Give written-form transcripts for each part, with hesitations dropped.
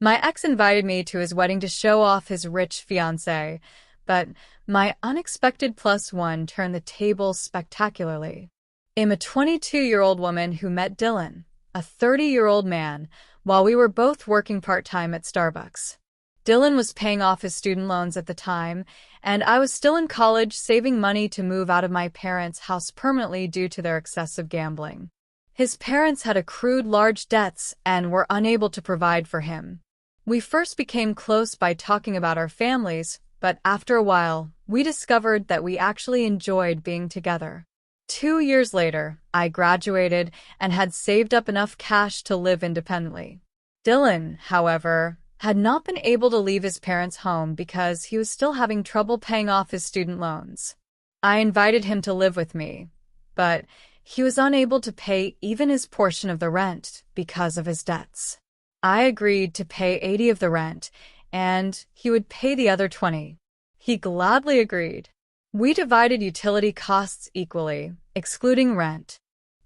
My ex invited me to his wedding to show off his rich fiancée, but my unexpected plus one turned the tables spectacularly. I'm a 22-year-old woman who met Dylan, a 30-year-old man, while we were both working part-time at Starbucks. Dylan was paying off his student loans at the time, and I was still in college saving money to move out of my parents' house permanently due to their excessive gambling. His parents had accrued large debts and were unable to provide for him. We first became close by talking about our families, but after a while, we discovered that we actually enjoyed being together. 2 years later, I graduated and had saved up enough cash to live independently. Dylan, however, had not been able to leave his parents' home because he was still having trouble paying off his student loans. I invited him to live with me, but he was unable to pay even his portion of the rent because of his debts. I agreed to pay 80 of the rent, and he would pay the other 20. He gladly agreed. We divided utility costs equally, excluding rent.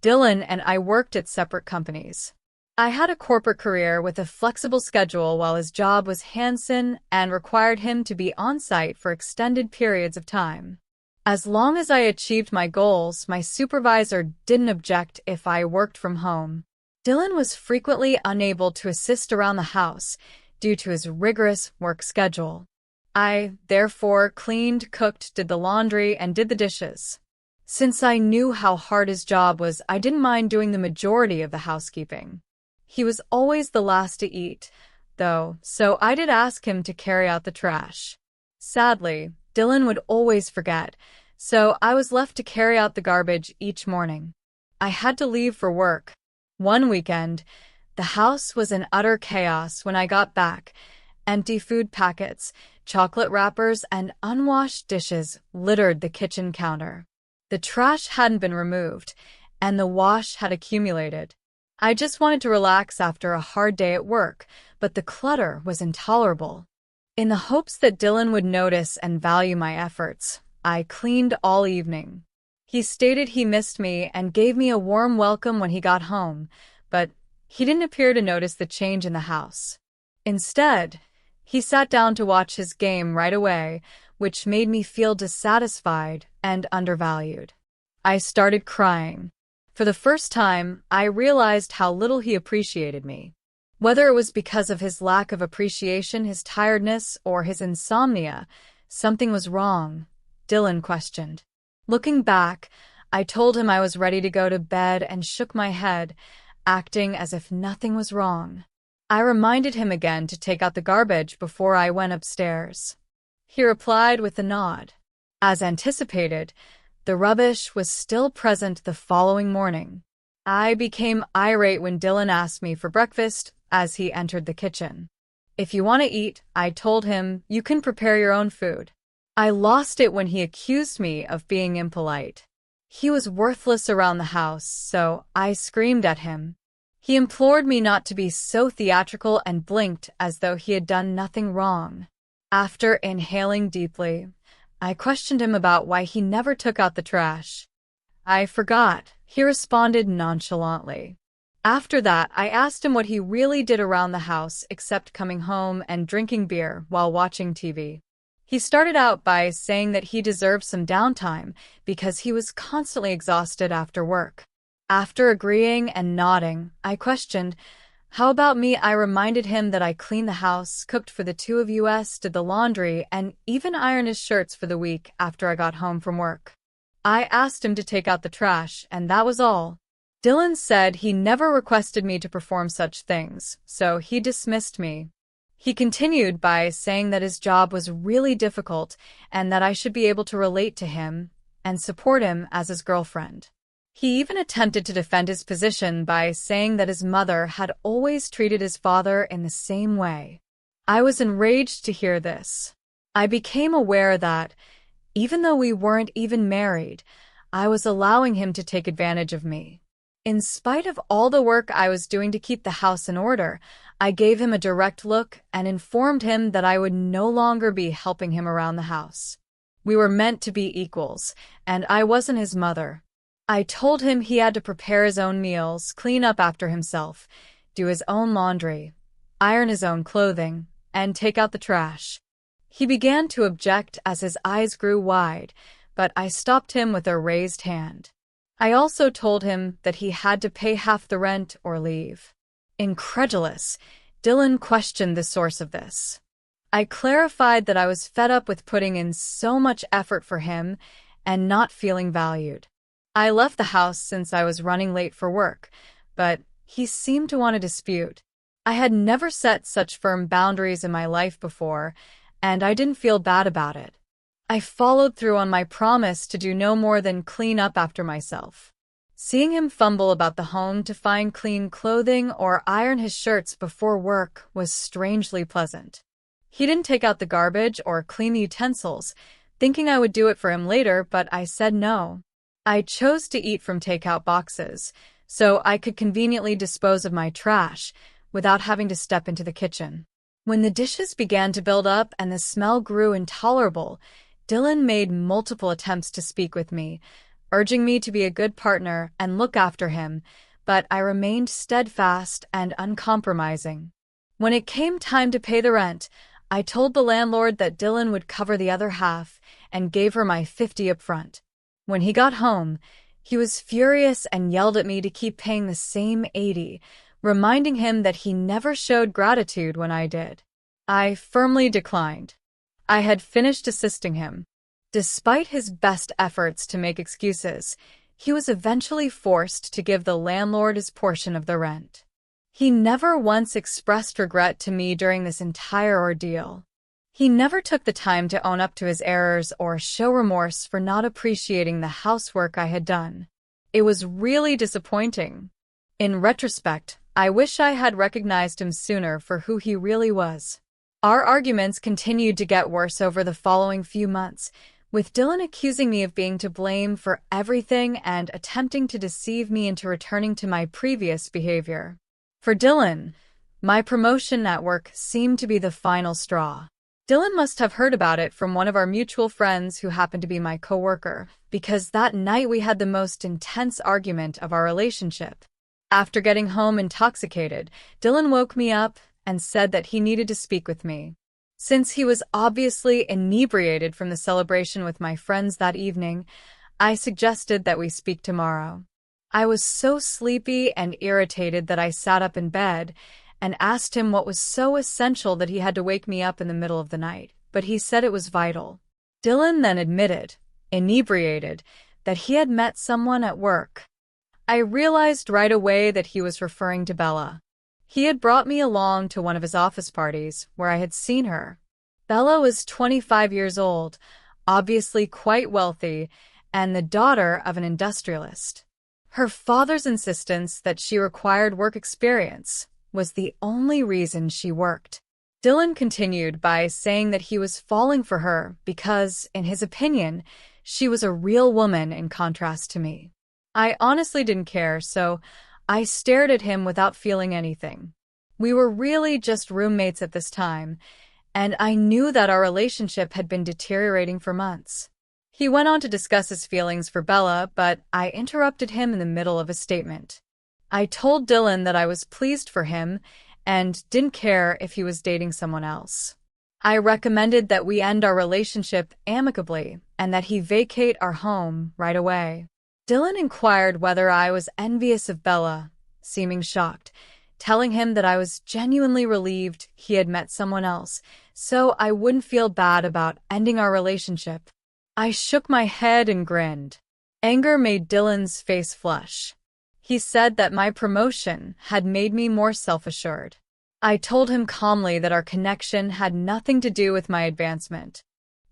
Dylan and I worked at separate companies. I had a corporate career with a flexible schedule while his job was hands-on and required him to be on-site for extended periods of time. As long as I achieved my goals, my supervisor didn't object if I worked from home. Dylan was frequently unable to assist around the house due to his rigorous work schedule. I, therefore, cleaned, cooked, did the laundry, and did the dishes. Since I knew how hard his job was, I didn't mind doing the majority of the housekeeping. He was always the last to eat, though, so I did ask him to carry out the trash. Sadly, Dylan would always forget, so I was left to carry out the garbage each morning. I had to leave for work. One weekend, the house was in utter chaos when I got back. Empty food packets, chocolate wrappers, and unwashed dishes littered the kitchen counter. The trash hadn't been removed, and the wash had accumulated. I just wanted to relax after a hard day at work, but the clutter was intolerable. In the hopes that Dylan would notice and value my efforts, I cleaned all evening. He stated he missed me and gave me a warm welcome when he got home, but he didn't appear to notice the change in the house. Instead, he sat down to watch his game right away, which made me feel dissatisfied and undervalued. I started crying. For the first time, I realized how little he appreciated me. Whether it was because of his lack of appreciation, his tiredness, or his insomnia, something was wrong, Dylan questioned. Looking back, I told him I was ready to go to bed and shook my head, acting as if nothing was wrong. I reminded him again to take out the garbage before I went upstairs. He replied with a nod. As anticipated, the rubbish was still present the following morning. I became irate when Dylan asked me for breakfast as he entered the kitchen. If you want to eat, I told him, you can prepare your own food. I lost it when he accused me of being impolite. He was worthless around the house, so I screamed at him. He implored me not to be so theatrical and blinked as though he had done nothing wrong. After inhaling deeply, I questioned him about why he never took out the trash. I forgot, he responded nonchalantly. After that, I asked him what he really did around the house except coming home and drinking beer while watching TV. He started out by saying that he deserved some downtime because he was constantly exhausted after work. After agreeing and nodding, I questioned, how about me? I reminded him that I cleaned the house, cooked for the two of us, did the laundry, and even ironed his shirts for the week after I got home from work. I asked him to take out the trash, and that was all. Dylan said he never requested me to perform such things, so he dismissed me. He continued by saying that his job was really difficult and that I should be able to relate to him and support him as his girlfriend. He even attempted to defend his position by saying that his mother had always treated his father in the same way. I was enraged to hear this. I became aware that, even though we weren't even married, I was allowing him to take advantage of me. In spite of all the work I was doing to keep the house in order, I gave him a direct look and informed him that I would no longer be helping him around the house. We were meant to be equals, and I wasn't his mother. I told him he had to prepare his own meals, clean up after himself, do his own laundry, iron his own clothing, and take out the trash. He began to object as his eyes grew wide, but I stopped him with a raised hand. I also told him that he had to pay half the rent or leave. Incredulous, Dylan questioned the source of this. I clarified that I was fed up with putting in so much effort for him and not feeling valued. I left the house since I was running late for work, but he seemed to want to dispute. I had never set such firm boundaries in my life before, and I didn't feel bad about it. I followed through on my promise to do no more than clean up after myself. Seeing him fumble about the home to find clean clothing or iron his shirts before work was strangely pleasant. He didn't take out the garbage or clean the utensils, thinking I would do it for him later, but I said no. I chose to eat from takeout boxes, so I could conveniently dispose of my trash without having to step into the kitchen. When the dishes began to build up and the smell grew intolerable, Dylan made multiple attempts to speak with me, urging me to be a good partner and look after him, but I remained steadfast and uncompromising. When it came time to pay the rent, I told the landlord that Dylan would cover the other half and gave her my $50 up front. When he got home, he was furious and yelled at me to keep paying the same $80, reminding him that he never showed gratitude when I did. I firmly declined. I had finished assisting him. Despite his best efforts to make excuses, he was eventually forced to give the landlord his portion of the rent. He never once expressed regret to me during this entire ordeal. He never took the time to own up to his errors or show remorse for not appreciating the housework I had done. It was really disappointing. In retrospect, I wish I had recognized him sooner for who he really was. Our arguments continued to get worse over the following few months, with Dylan accusing me of being to blame for everything and attempting to deceive me into returning to my previous behavior. For Dylan, my promotion at work seemed to be the final straw. Dylan must have heard about it from one of our mutual friends who happened to be my coworker, because that night we had the most intense argument of our relationship. After getting home intoxicated, Dylan woke me up and said that he needed to speak with me. Since he was obviously inebriated from the celebration with my friends that evening, I suggested that we speak tomorrow. I was so sleepy and irritated that I sat up in bed and asked him what was so essential that he had to wake me up in the middle of the night, but he said it was vital. Dylan then admitted, inebriated, that he had met someone at work. I realized right away that he was referring to Bella. He had brought me along to one of his office parties where I had seen her. Bella was 25 years old, obviously quite wealthy, and the daughter of an industrialist. Her father's insistence that she required work experience was the only reason she worked. Dylan continued by saying that he was falling for her because, in his opinion, she was a real woman in contrast to me. I honestly didn't care, so I stared at him without feeling anything. We were really just roommates at this time, and I knew that our relationship had been deteriorating for months. He went on to discuss his feelings for Bella, but I interrupted him in the middle of a statement. I told Dylan that I was pleased for him and didn't care if he was dating someone else. I recommended that we end our relationship amicably and that he vacate our home right away. Dylan inquired whether I was envious of Bella, seeming shocked, telling him that I was genuinely relieved he had met someone else, so I wouldn't feel bad about ending our relationship. I shook my head and grinned. Anger made Dylan's face flush. He said that my promotion had made me more self-assured. I told him calmly that our connection had nothing to do with my advancement.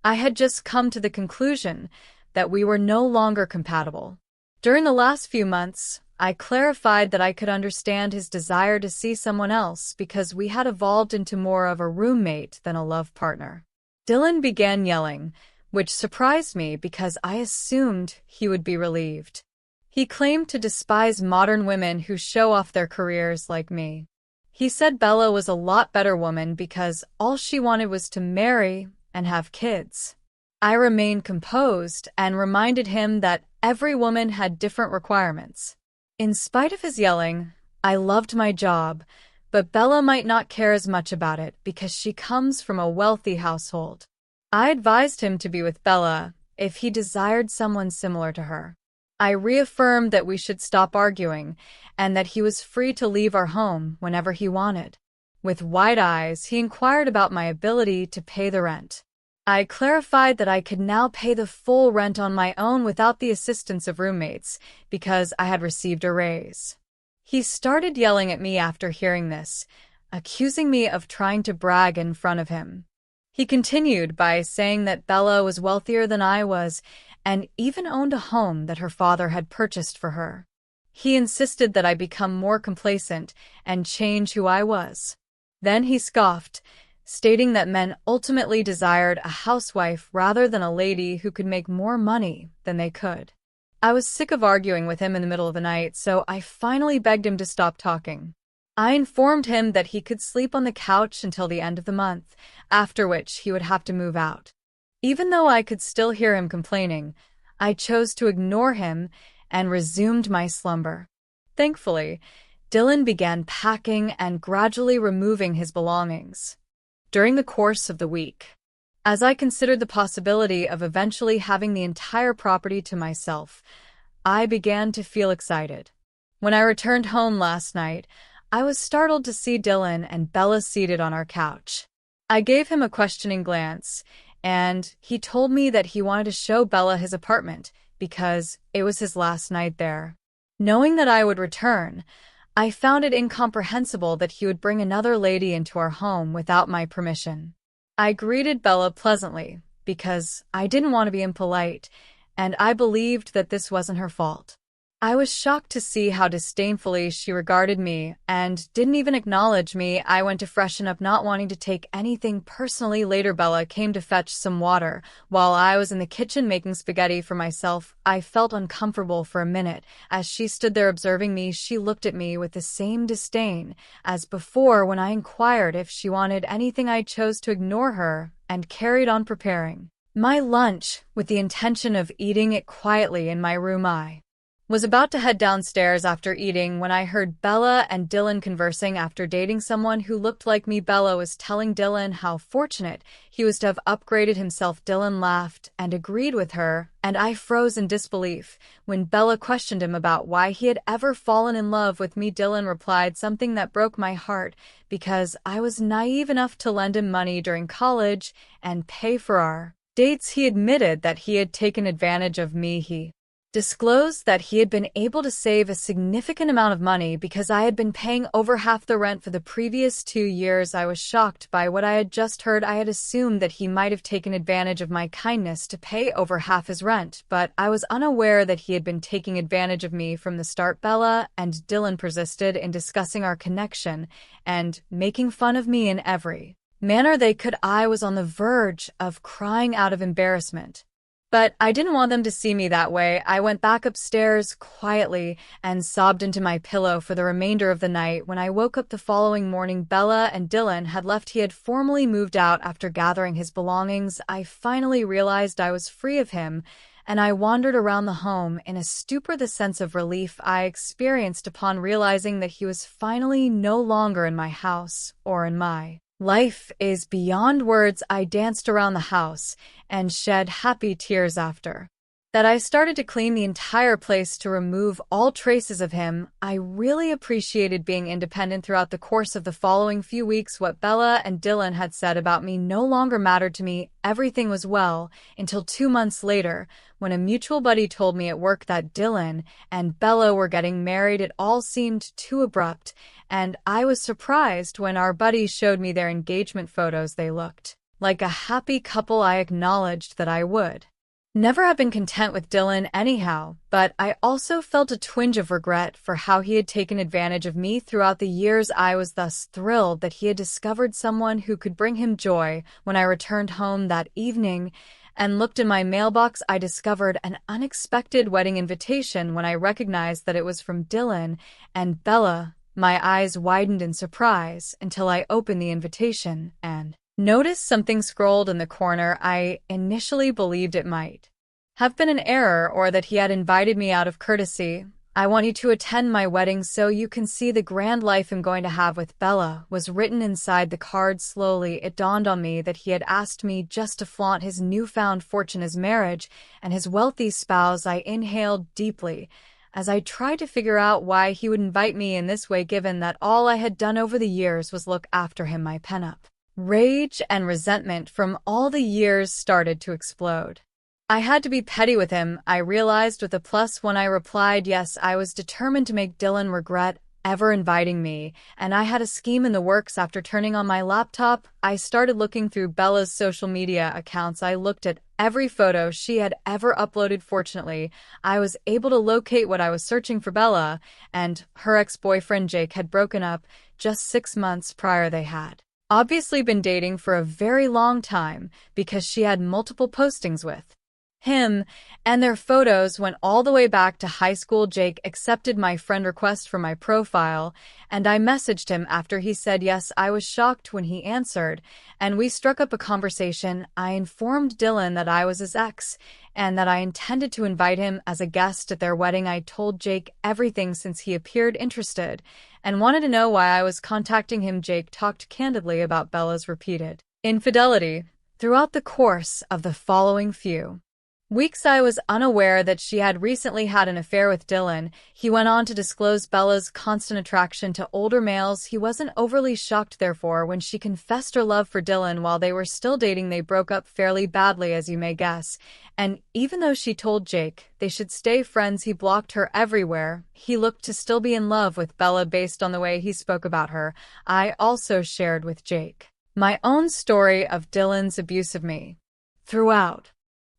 I had just come to the conclusion that we were no longer compatible. During the last few months, I clarified that I could understand his desire to see someone else because we had evolved into more of a roommate than a love partner. Dylan began yelling, which surprised me because I assumed he would be relieved. He claimed to despise modern women who show off their careers like me. He said Bella was a lot better woman because all she wanted was to marry and have kids. I remained composed and reminded him that every woman had different requirements. In spite of his yelling, I loved my job, but Bella might not care as much about it because she comes from a wealthy household. I advised him to be with Bella if he desired someone similar to her. I reaffirmed that we should stop arguing and that he was free to leave our home whenever he wanted. With wide eyes, he inquired about my ability to pay the rent. I clarified that I could now pay the full rent on my own without the assistance of roommates because I had received a raise. He started yelling at me after hearing this, accusing me of trying to brag in front of him. He continued by saying that Bella was wealthier than I was and even owned a home that her father had purchased for her. He insisted that I become more complacent and change who I was. Then he scoffed, stating that men ultimately desired a housewife rather than a lady who could make more money than they could. I was sick of arguing with him in the middle of the night, so I finally begged him to stop talking. I informed him that he could sleep on the couch until the end of the month, after which he would have to move out. Even though I could still hear him complaining, I chose to ignore him and resumed my slumber. Thankfully, Dylan began packing and gradually removing his belongings. During the course of the week, as I considered the possibility of eventually having the entire property to myself, I began to feel excited. When I returned home last night, I was startled to see Dylan and Bella seated on our couch. I gave him a questioning glance, and he told me that he wanted to show Bella his apartment because it was his last night there. Knowing that I would return, I found it incomprehensible that he would bring another lady into our home without my permission. I greeted Bella pleasantly because I didn't want to be impolite, and I believed that this wasn't her fault. I was shocked to see how disdainfully she regarded me and didn't even acknowledge me. I went to freshen up, not wanting to take anything personally. Later, Bella came to fetch some water. While I was in the kitchen making spaghetti for myself, I felt uncomfortable for a minute. As she stood there observing me, she looked at me with the same disdain as before when I inquired if she wanted anything. I chose to ignore her and carried on preparing my lunch with the intention of eating it quietly in my room. I was about to head downstairs after eating when I heard Bella and Dylan conversing after dating someone who looked like me. Bella was telling Dylan how fortunate he was to have upgraded himself. Dylan laughed and agreed with her, and I froze in disbelief when Bella questioned him about why he had ever fallen in love with me. Dylan replied something that broke my heart because I was naive enough to lend him money during college and pay for our dates. He admitted that he had taken advantage of me. He disclosed that he had been able to save a significant amount of money because I had been paying over half the rent for the previous 2 years. I was shocked by what I had just heard. I had assumed that he might have taken advantage of my kindness to pay over half his rent, but I was unaware that he had been taking advantage of me from the start. Bella and Dylan persisted in discussing our connection and making fun of me in every manner they could. I was on the verge of crying out of embarrassment, but I didn't want them to see me that way. I went back upstairs quietly and sobbed into my pillow for the remainder of the night. When I woke up the following morning, Bella and Dylan had left. He had formally moved out after gathering his belongings. I finally realized I was free of him, and I wandered around the home in a stupor. The sense of relief I experienced upon realizing that he was finally no longer in my house or in my life is beyond words. I danced around the house and shed happy tears after that. I started to clean the entire place to remove all traces of him. I really appreciated being independent. Throughout the course of the following few weeks, what Bella and Dylan had said about me no longer mattered to me. Everything was well until 2 months later, when a mutual buddy told me at work that Dylan and Bella were getting married. It all seemed too abrupt, and I was surprised when our buddies showed me their engagement photos. They looked like a happy couple. I acknowledged that I would never have been content with Dylan anyhow, but I also felt a twinge of regret for how he had taken advantage of me throughout the years. I was thus thrilled that he had discovered someone who could bring him joy. When I returned home that evening and looked in my mailbox, I discovered an unexpected wedding invitation. When I recognized that it was from Dylan and Bella, my eyes widened in surprise until I opened the invitation and noticed something scrawled in the corner. I initially believed it might have been an error or that he had invited me out of courtesy. I want you to attend my wedding so you can see the grand life I'm going to have with Bella," was written inside the card. Slowly, it dawned on me that he had asked me just to flaunt his newfound fortune as marriage and his wealthy spouse. I inhaled deeply as I tried to figure out why he would invite me in this way, given that all I had done over the years was look after him. My pen-up rage and resentment from all the years started to explode. I had to be petty with him, I realized with a plus when I replied yes. I was determined to make Dylan regret ever inviting me, and I had a scheme in the works. After turning on my laptop, I started looking through Bella's social media accounts. I looked at every photo she had ever uploaded. Fortunately, I was able to locate what I was searching for. Bella and her ex-boyfriend Jake had broken up just 6 months prior. They had obviously been dating for a very long time because she had multiple postings with him, and their photos went all the way back to high school. Jake accepted my friend request for my profile, and I messaged him after he said yes. I was shocked when he answered, and we struck up a conversation. I informed Dylan that I was his ex, and that I intended to invite him as a guest at their wedding. I told Jake everything since he appeared interested, and wanted to know why I was contacting him. Jake talked candidly about Bella's repeated infidelity throughout the course of the following few weeks. I was unaware that she had recently had an affair with Dylan. He went on to disclose Bella's constant attraction to older males. He wasn't overly shocked, therefore, when she confessed her love for Dylan while they were still dating. They broke up fairly badly, as you may guess. And even though she told Jake they should stay friends, he blocked her everywhere. He looked to still be in love with Bella based on the way he spoke about her. I also shared with Jake my own story of Dylan's abuse of me. Throughout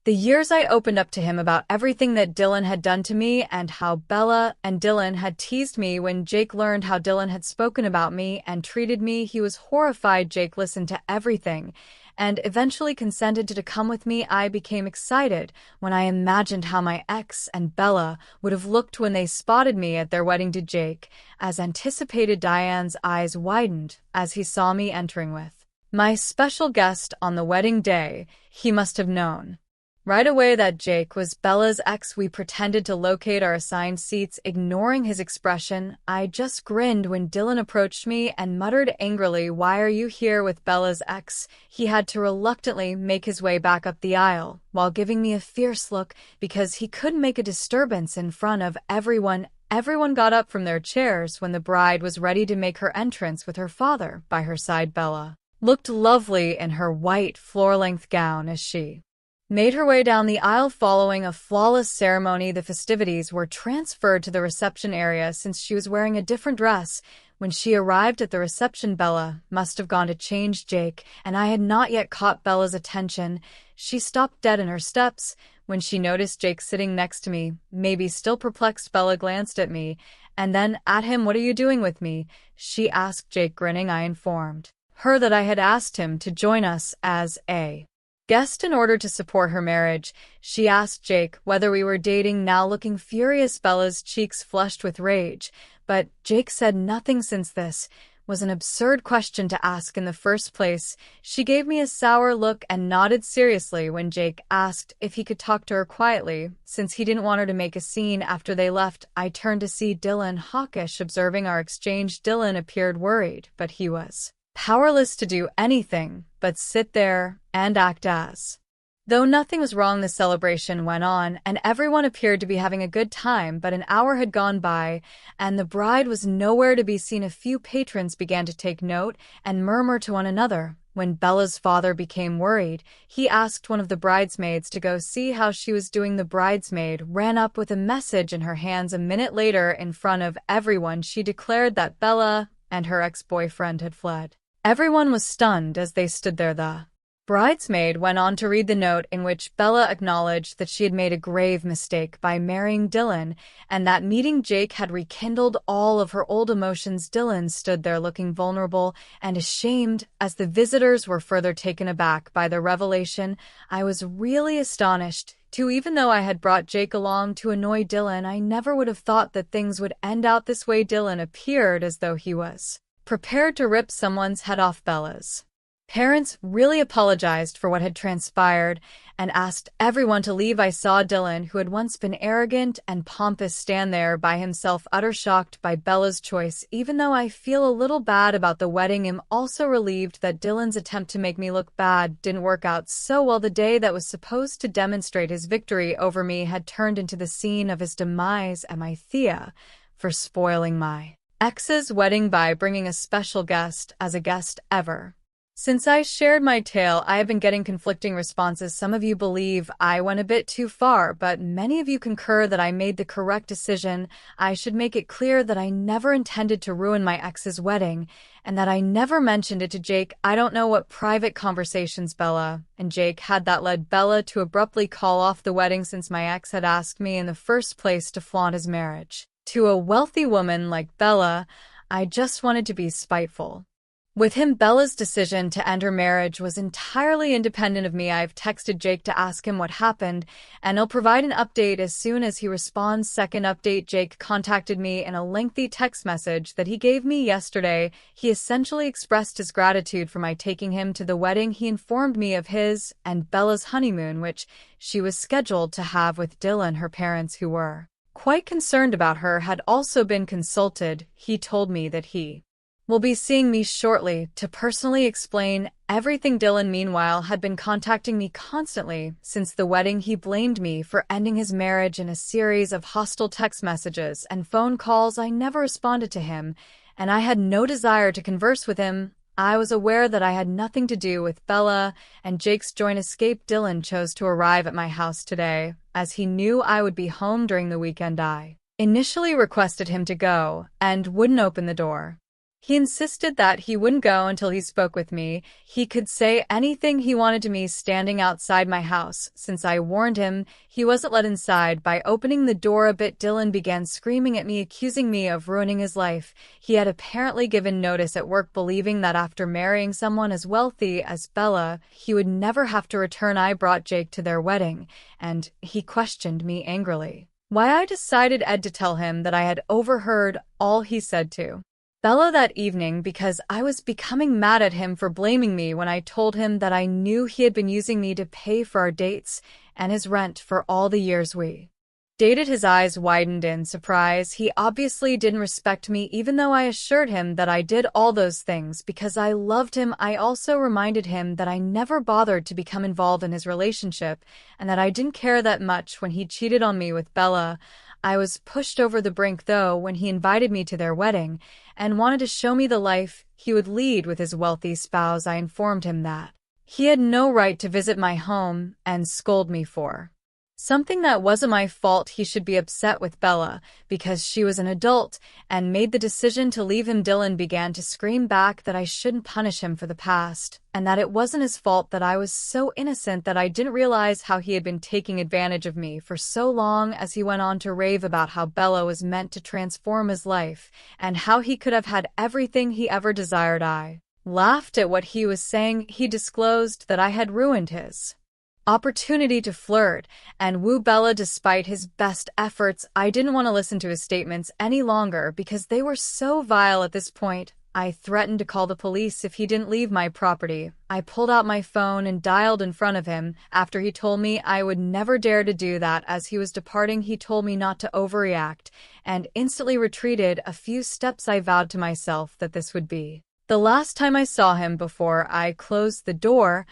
the years, I opened up to him about everything that Dylan had done to me and how Bella and Dylan had teased me. When Jake learned how Dylan had spoken about me and treated me, he was horrified. Jake listened to everything and eventually consented to come with me. I became excited when I imagined how my ex and Bella would have looked when they spotted me at their wedding. To Jake, as anticipated, Diane's eyes widened as he saw me entering with my special guest on the wedding day. He must have known right away that Jake was Bella's ex. We pretended to locate our assigned seats, ignoring his expression. I just grinned when Dylan approached me and muttered angrily, "Why are you here with Bella's ex?" He had to reluctantly make his way back up the aisle, while giving me a fierce look because he couldn't make a disturbance in front of everyone. Everyone got up from their chairs when the bride was ready to make her entrance with her father by her side. Bella looked lovely in her white floor-length gown as she made her way down the aisle. Following a flawless ceremony, the festivities were transferred to the reception area since she was wearing a different dress. When she arrived at the reception, Bella must have gone to change. Jake and I had not yet caught Bella's attention. She stopped dead in her steps when she noticed Jake sitting next to me. Maybe still perplexed, Bella glanced at me and then at him. "What are you doing with me?" she asked. Jake grinning, I informed her that I had asked him to join us as a guest in order to support her marriage. She asked Jake whether we were dating, now looking furious. Bella's cheeks flushed with rage, but Jake said nothing since this was an absurd question to ask in the first place. She gave me a sour look and nodded seriously when Jake asked if he could talk to her quietly, since he didn't want her to make a scene. After they left, I turned to see Dylan hawkish, observing our exchange. Dylan appeared worried, but he was powerless to do anything but sit there and act as though nothing was wrong. The celebration went on, and everyone appeared to be having a good time, but an hour had gone by, and the bride was nowhere to be seen. A few patrons began to take note and murmur to one another. When Bella's father became worried, he asked one of the bridesmaids to go see how she was doing. The bridesmaid ran up with a message in her hands. A minute later, in front of everyone, she declared that Bella and her ex-boyfriend had fled. Everyone was stunned as they stood there. The bridesmaid went on to read the note in which Bella acknowledged that she had made a grave mistake by marrying Dylan, and that meeting Jake had rekindled all of her old emotions. Dylan stood there looking vulnerable and ashamed as the visitors were further taken aback by the revelation. I was really astonished, too. Even though I had brought Jake along to annoy Dylan, I never would have thought that things would end out this way. Dylan appeared as though he was prepared to rip someone's head off. Bella's parents really apologized for what had transpired, and asked everyone to leave. I saw Dylan, who had once been arrogant and pompous, stand there by himself, utter shocked by Bella's choice. Even though I feel a little bad about the wedding, I'm also relieved that Dylan's attempt to make me look bad didn't work out so well. The day that was supposed to demonstrate his victory over me had turned into the scene of his demise. Am I Thea for spoiling my ex's wedding by bringing a special guest as a guest ever? Since I shared my tale, I have been getting conflicting responses. Some of you believe I went a bit too far, but many of you concur that I made the correct decision. I should make it clear that I never intended to ruin my ex's wedding, and that I never mentioned it to Jake. I don't know what private conversations Bella and Jake had that led Bella to abruptly call off the wedding, since my ex had asked me in the first place to flaunt his marriage to a wealthy woman like Bella. I just wanted to be spiteful with him. Bella's decision to end her marriage was entirely independent of me. I've texted Jake to ask him what happened, and he'll provide an update as soon as he responds. Second update: Jake contacted me in a lengthy text message that he gave me yesterday. He essentially expressed his gratitude for my taking him to the wedding. He informed me of his and Bella's honeymoon, which she was scheduled to have with Dylan. Her parents, who were quite concerned about her, had also been consulted. He told me that he will be seeing me shortly to personally explain everything. Dylan, meanwhile, had been contacting me constantly since the wedding. He blamed me for ending his marriage in a series of hostile text messages and phone calls. I never responded to him, and I had no desire to converse with him. I was aware that I had nothing to do with Bella and Jake's joint escape. Dylan chose to arrive at my house today, as he knew I would be home during the weekend. I initially requested him to go and wouldn't open the door. He insisted that he wouldn't go until he spoke with me. He could say anything he wanted to me standing outside my house. Since I warned him, he wasn't let inside. By opening the door a bit, Dylan began screaming at me, accusing me of ruining his life. He had apparently given notice at work, believing that after marrying someone as wealthy as Bella, he would never have to return. I brought Jake to their wedding, and he questioned me angrily why I decided to tell him that I had overheard all he said to Bella that evening, because I was becoming mad at him for blaming me when I told him that I knew he had been using me to pay for our dates and his rent for all the years we dated. His eyes widened in surprise. He obviously didn't respect me, even though I assured him that I did all those things because I loved him. I also reminded him that I never bothered to become involved in his relationship and that I didn't care that much when he cheated on me with Bella. I was pushed over the brink, though, when he invited me to their wedding and wanted to show me the life he would lead with his wealthy spouse. I informed him that he had no right to visit my home and scold me for something that wasn't my fault. He should be upset with Bella because she was an adult and made the decision to leave him. Dylan began to scream back that I shouldn't punish him for the past and that it wasn't his fault, that I was so innocent that I didn't realize how he had been taking advantage of me for so long. As he went on to rave about how Bella was meant to transform his life and how he could have had everything he ever desired, I laughed at what he was saying. He disclosed that I had ruined his opportunity to flirt and woo Bella despite his best efforts. I didn't want to listen to his statements any longer because they were so vile. At this point, I threatened to call the police if he didn't leave my property. I pulled out my phone and dialed in front of him after he told me I would never dare to do that. As he was departing, he told me not to overreact and instantly retreated a few steps. I vowed to myself that this would be the last time I saw him before I closed the door.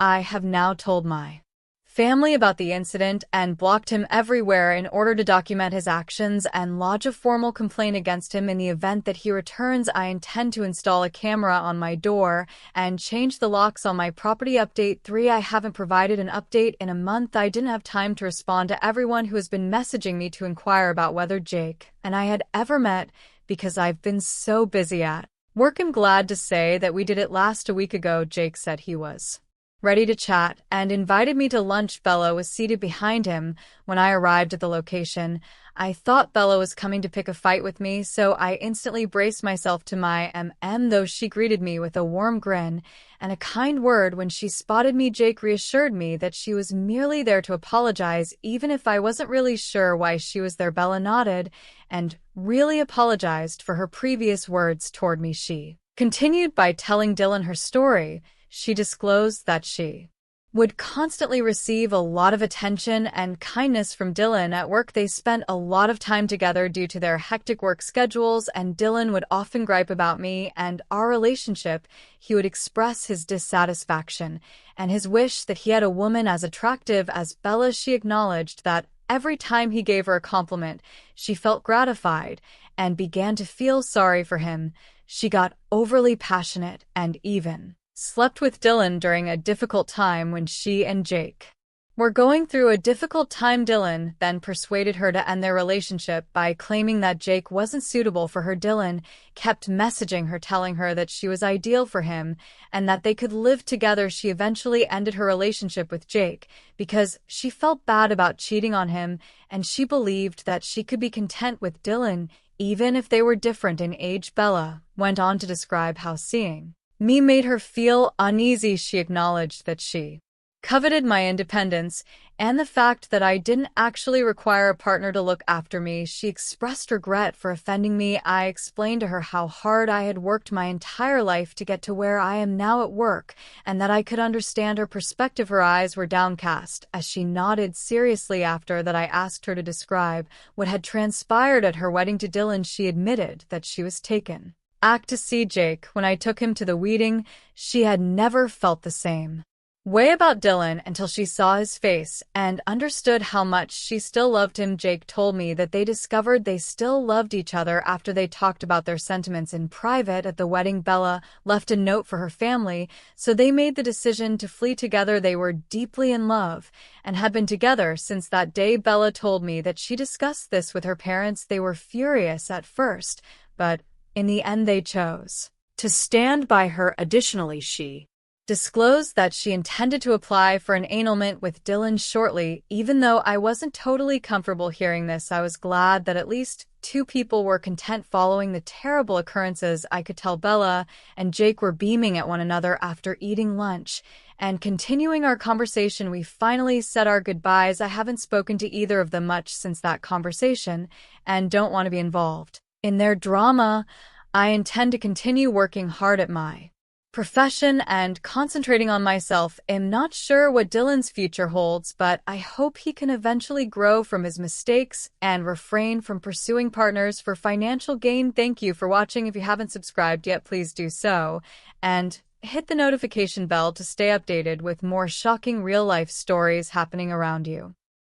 I have now told my family about the incident and blocked him everywhere in order to document his actions and lodge a formal complaint against him. In the event that he returns, I intend to install a camera on my door and change the locks on my property. Update 3: I haven't provided an update in a month. I didn't have time to respond to everyone who has been messaging me to inquire about whether Jake and I had ever met because I've been so busy at work. I'm glad to say that we did it last a week ago. Jake said he was ready to chat and invited me to lunch. Bella was seated behind him when I arrived at the location. I thought Bella was coming to pick a fight with me, so I instantly braced myself to my though she greeted me with a warm grin and a kind word. When she spotted me, Jake reassured me that she was merely there to apologize, even if I wasn't really sure why she was there. Bella nodded and really apologized for her previous words toward me. She continued by telling Dylan her story. She disclosed that she would constantly receive a lot of attention and kindness from Dylan. At work, they spent a lot of time together due to their hectic work schedules, and Dylan would often gripe about me and our relationship. He would express his dissatisfaction and his wish that he had a woman as attractive as Bella. She acknowledged that every time he gave her a compliment, she felt gratified and began to feel sorry for him. She got overly passionate and even slept with Dylan during a difficult time when she and Jake were going through a difficult time. Dylan then persuaded her to end their relationship by claiming that Jake wasn't suitable for her. Dylan kept messaging her, telling her that she was ideal for him and that they could live together. She eventually ended her relationship with Jake because she felt bad about cheating on him, and she believed that she could be content with Dylan even if they were different in age. Bella went on to describe how seeing me made her feel uneasy. She acknowledged that she coveted my independence and the fact that I didn't actually require a partner to look after me. She expressed regret for offending me. I explained to her how hard I had worked my entire life to get to where I am now at work, and that I could understand her perspective. Her eyes were downcast as she nodded seriously. After that, I asked her to describe what had transpired at her wedding to Dylan. She admitted that she was taken aback to see Jake. When I took him to the wedding, she had never felt the same way about Dylan until she saw his face and understood how much she still loved him. Jake told me that they discovered they still loved each other after they talked about their sentiments in private at the wedding. Bella left a note for her family, so they made the decision to flee together. They were deeply in love and had been together since that day. Bella told me that she discussed this with her parents. They were furious at first, but in the end, they chose to stand by her. Additionally, she disclosed that she intended to apply for an annulment with Dylan shortly. Even though I wasn't totally comfortable hearing this, I was glad that at least two people were content following the terrible occurrences. I could tell Bella and Jake were beaming at one another after eating lunch and continuing our conversation. We finally said our goodbyes. I haven't spoken to either of them much since that conversation and don't want to be involved in their drama. I intend to continue working hard at my profession and concentrating on myself. I'm not sure what Dylan's future holds, but I hope he can eventually grow from his mistakes and refrain from pursuing partners for financial gain. Thank you for watching. If you haven't subscribed yet, please do so, and hit the notification bell to stay updated with more shocking real-life stories happening around you.